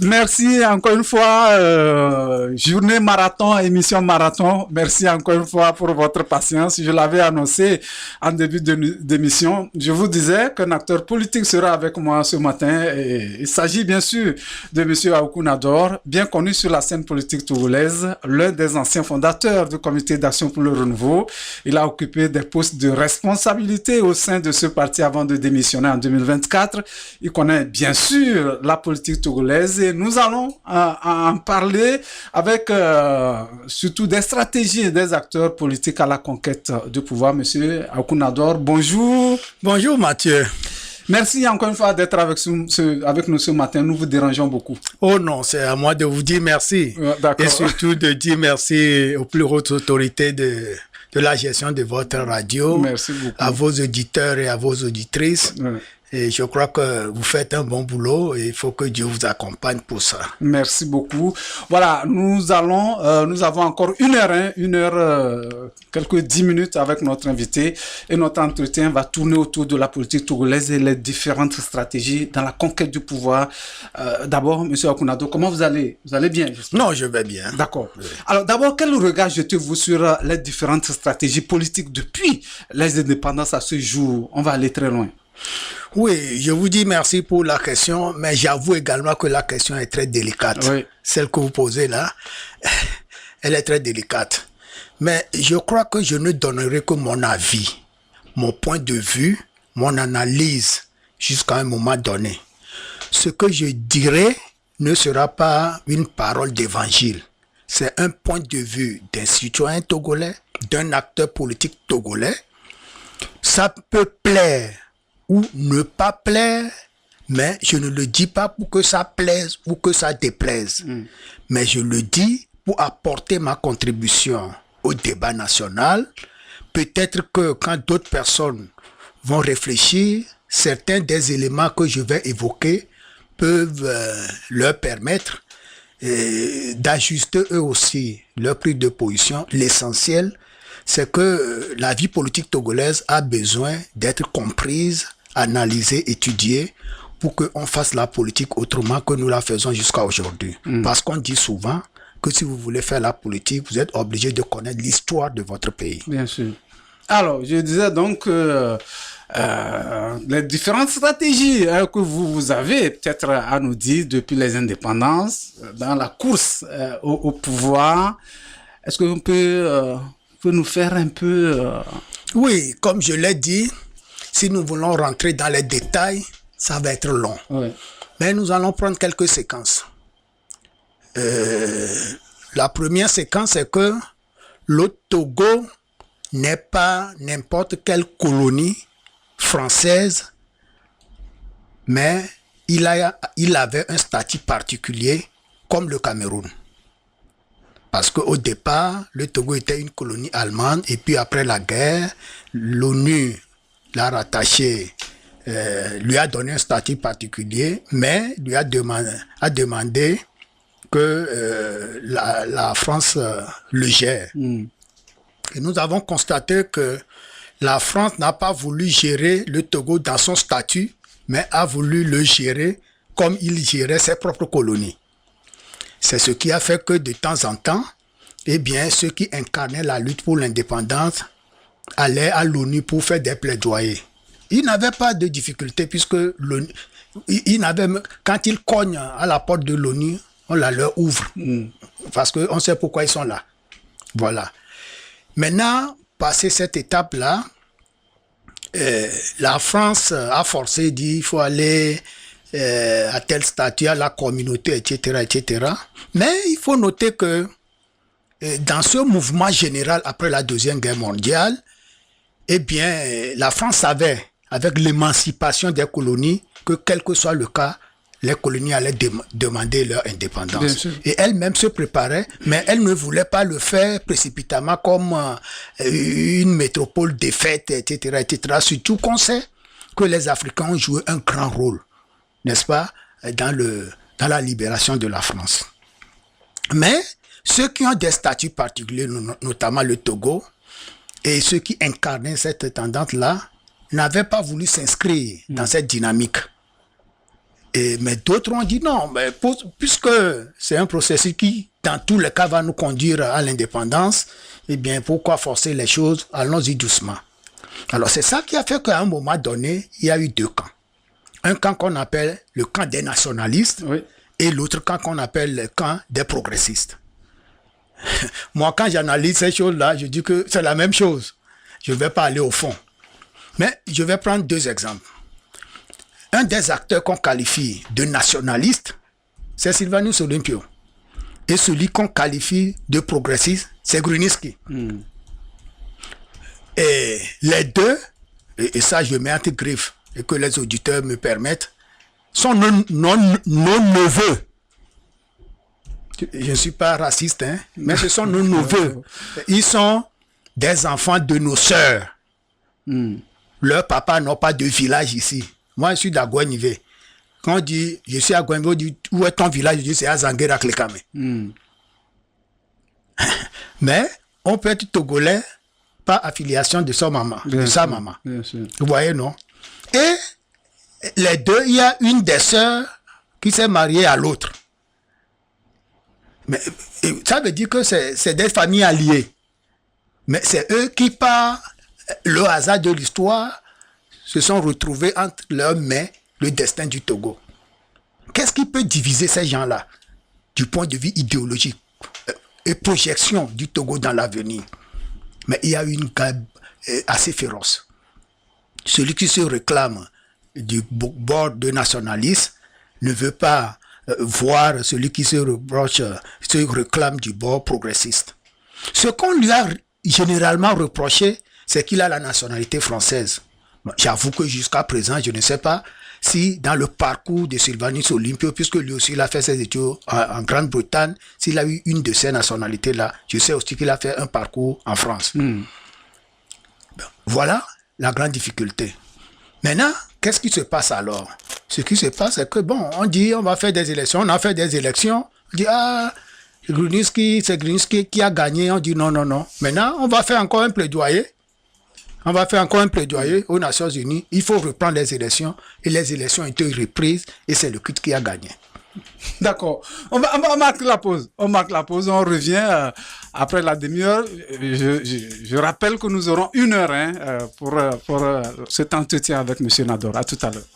Merci encore une fois, journée marathon, émission marathon. Merci encore une fois pour votre patience. Je l'avais annoncé en début d'émission. Je vous disais qu'un acteur politique sera avec moi ce matin. Et il s'agit bien sûr de Monsieur Aoukou Nador, bien connu sur la scène politique togolaise, l'un des anciens fondateurs du Comité d'action pour le renouveau. Il a occupé des postes de responsabilité au sein de ce parti avant de démissionner en 2024. Il connaît bien sûr la politique togolaise. Et nous allons en parler avec surtout des stratégies et des acteurs politiques à la conquête du pouvoir. Monsieur Aoukou Nador, bonjour. Bonjour Mathieu. Merci encore une fois d'être avec nous ce matin. Nous vous dérangeons beaucoup. Oh non, c'est à moi de vous dire merci. Et surtout de dire merci aux plus hautes autorités de la gestion de votre radio. Merci beaucoup. À vos auditeurs et à vos auditrices. Et je crois que vous faites un bon boulot et il faut que Dieu vous accompagne pour ça. Merci beaucoup. Voilà, nous avons encore une heure, quelques 10 minutes avec notre invité et notre entretien va tourner autour de la politique togolaise et les différentes stratégies dans la conquête du pouvoir. D'abord, Monsieur Aoukou Nador, comment vous allez? Vous allez bien? Non, je vais bien. D'accord. Oui. Alors d'abord, quel regard jetez-vous sur les différentes stratégies politiques depuis les indépendances à ce jour? On va aller très loin. Oui, je vous dis merci pour la question, mais j'avoue également que la question est très délicate. Oui. Celle que vous posez là, elle est très délicate. Mais je crois que je ne donnerai que mon avis, mon point de vue, mon analyse jusqu'à un moment donné. Ce que je dirai ne sera pas une parole d'évangile. C'est un point de vue d'un citoyen togolais, d'un acteur politique togolais. Ça peut plaire ou ne pas plaire, mais je ne le dis pas pour que ça plaise ou que ça déplaise. Mais je le dis pour apporter ma contribution au débat national. Peut-être que quand d'autres personnes vont réfléchir, certains des éléments que je vais évoquer peuvent leur permettre d'ajuster eux aussi leur prise de position. L'essentiel, c'est que la vie politique togolaise a besoin d'être comprise, analysée, étudiée pour qu'on fasse la politique autrement que nous la faisons jusqu'à aujourd'hui. Parce qu'on dit souvent que si vous voulez faire la politique, vous êtes obligé de connaître l'histoire de votre pays. Bien sûr. Alors, je disais donc les différentes stratégies que vous avez peut-être à nous dire depuis les indépendances, dans la course au pouvoir. Est-ce que vous peut nous faire un peu... Oui, comme je l'ai dit, si nous voulons rentrer dans les détails, ça va être long. Oui. Mais nous allons prendre quelques séquences. La première séquence, c'est que le Togo n'est pas n'importe quelle colonie française, mais il avait un statut particulier comme le Cameroun. Parce qu'au départ, le Togo était une colonie allemande et puis après la guerre, l'ONU l'a rattaché, lui a donné un statut particulier, mais lui a demandé que la France le gère. Et nous avons constaté que la France n'a pas voulu gérer le Togo dans son statut, mais a voulu le gérer comme il gérait ses propres colonies. C'est ce qui a fait que de temps en temps, eh bien, ceux qui incarnaient la lutte pour l'indépendance allaient à l'ONU pour faire des plaidoyers. Ils n'avaient pas de difficulté puisque quand ils cognent à la porte de l'ONU, on la leur ouvre. Parce qu'on sait pourquoi ils sont là. Voilà. Maintenant, passé cette étape-là, la France a forcé, dit il faut aller à tel statut, à la communauté, etc., etc. Mais il faut noter que dans ce mouvement général après la Deuxième Guerre mondiale, eh bien, la France savait, avec l'émancipation des colonies, que quel que soit le cas, les colonies allaient demander leur indépendance. Et elle-même se préparait, mais elle ne voulait pas le faire précipitamment comme une métropole défaite, etc., etc. Surtout qu'on sait que les Africains ont joué un grand rôle, n'est-ce pas, dans la libération de la France. Mais ceux qui ont des statuts particuliers, notamment le Togo, et ceux qui incarnaient cette tendance-là, n'avaient pas voulu s'inscrire dans cette dynamique. Mais d'autres ont dit non, mais puisque c'est un processus qui, dans tous les cas, va nous conduire à l'indépendance, eh bien, pourquoi forcer les choses? Allons-y doucement. Alors, c'est ça qui a fait qu'à un moment donné, il y a eu deux camps. Un camp qu'on appelle le camp des nationalistes, oui, et l'autre camp qu'on appelle le camp des progressistes. Moi, quand j'analyse ces choses-là, je dis que c'est la même chose. Je ne vais pas aller au fond. Mais je vais prendre deux exemples. Un des acteurs qu'on qualifie de nationaliste, c'est Sylvanus Olympio. Et celui qu'on qualifie de progressiste, c'est Grunitzky. Et les deux, et ça je mets entre griffes, et que les auditeurs me permettent, sont nos neveux. Je ne suis pas raciste, hein, mais ce sont nos neveux. Ils sont des enfants de nos sœurs. Leurs papas n'ont pas de village ici. Moi, je suis d'Aguanivé. Quand on dit, je suis à Aguanivé, on dit, où est ton village? Je dis, c'est à Zanguera-Klekame. Mais on peut être togolais par affiliation de sa maman. Bien sûr. Vous voyez, non? Et les deux, il y a une des sœurs qui s'est mariée à l'autre. Mais ça veut dire que c'est des familles alliées. Mais c'est eux qui, par le hasard de l'histoire, se sont retrouvés entre leurs mains le destin du Togo. Qu'est-ce qui peut diviser ces gens-là du point de vue idéologique et projection du Togo dans l'avenir? Mais il y a une guerre assez féroce. Celui qui se réclame du bord de nationalisme ne veut pas voir celui qui se réclame du bord progressiste. Ce qu'on lui a généralement reproché, c'est qu'il a la nationalité française. J'avoue que jusqu'à présent, je ne sais pas si dans le parcours de Sylvanus Olympio, puisque lui aussi il a fait ses études en Grande-Bretagne, s'il a eu une de ces nationalités-là, je sais aussi qu'il a fait un parcours en France. Voilà la grande difficulté. Maintenant, qu'est-ce qui se passe alors? Ce qui se passe, c'est que bon, on dit on va faire des élections, on a fait des élections, on dit c'est Grunitzky qui a gagné, on dit non. Maintenant, on va faire encore un plaidoyer. On va faire encore un plaidoyer aux Nations Unies. Il faut reprendre les élections. Et les élections ont été reprises. Et c'est le CUT qui a gagné. D'accord. On marque la pause. On revient après la demi-heure. Je rappelle que nous aurons 1 heure pour cet entretien avec M. Nador. À tout à l'heure.